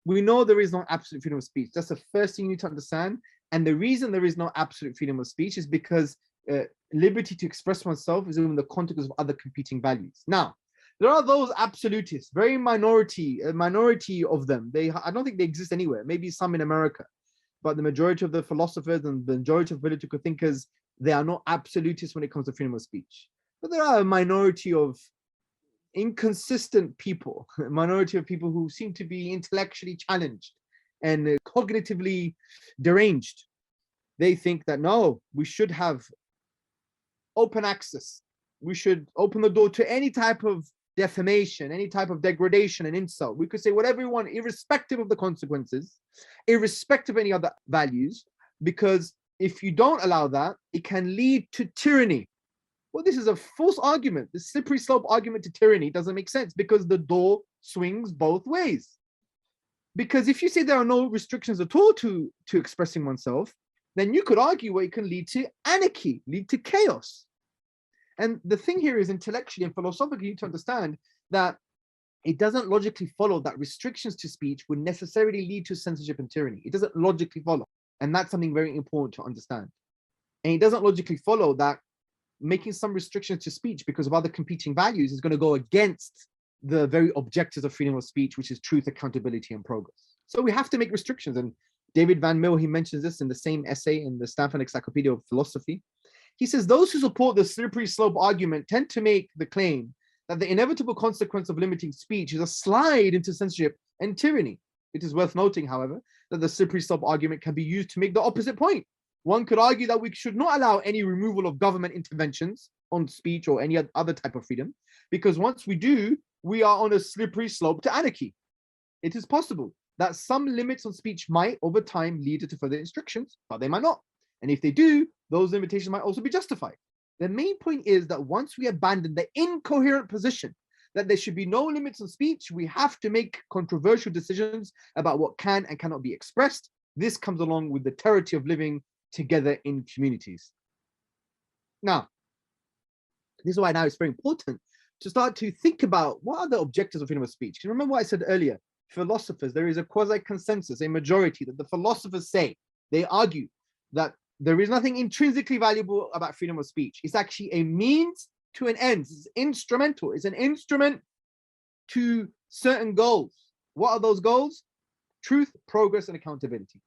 we know there is no absolute freedom of speech. That's the first thing you need to understand. And the reason there is no absolute freedom of speech is because liberty to express oneself is in the context of other competing values. Now, there are those absolutists, very minority of them. I don't think they exist anywhere, maybe some in America, but the majority of the philosophers and the majority of political thinkers, they are not absolutists when it comes to freedom of speech. But there are a minority of inconsistent people, a minority of people who seem to be intellectually challenged and cognitively deranged. They think that no, we should have open access. We should open the door to any type of defamation, any type of degradation and insult. We could say whatever we want, irrespective of the consequences, irrespective of any other values, because if you don't allow that, it can lead to tyranny. Well, this is a false argument. The slippery slope argument to tyranny doesn't make sense because the door swings both ways. Because if you say there are no restrictions at all to expressing oneself, then you could argue where it can lead to anarchy, lead to chaos. And the thing here is intellectually and philosophically, you need to understand that it doesn't logically follow that restrictions to speech would necessarily lead to censorship and tyranny. It doesn't logically follow. And that's something very important to understand. And it doesn't logically follow that making some restrictions to speech because of other competing values is going to go against the very objectives of freedom of speech, which is truth, accountability, and progress. So we have to make restrictions. And David Van Mill, he mentions this in the same essay in the Stanford Encyclopedia of Philosophy. He says, those who support the slippery slope argument tend to make the claim that the inevitable consequence of limiting speech is a slide into censorship and tyranny. It is worth noting, however, that the slippery slope argument can be used to make the opposite point. One could argue that we should not allow any removal of government interventions on speech or any other type of freedom, because once we do, we are on a slippery slope to anarchy. It is possible that some limits on speech might, over time, lead to further restrictions, but they might not. And if they do, those limitations might also be justified. The main point is that once we abandon the incoherent position that there should be no limits on speech, we have to make controversial decisions about what can and cannot be expressed. This comes along with the territory of living together in communities. Now, this is why now it's very important to start to think about what are the objectives of freedom of speech. Because remember what I said earlier, philosophers, there is a quasi-consensus, a majority that the philosophers say, they argue that there is nothing intrinsically valuable about freedom of speech. It's actually a means to an end. It's instrumental. It's an instrument to certain goals. What are those goals? Truth, progress, and accountability.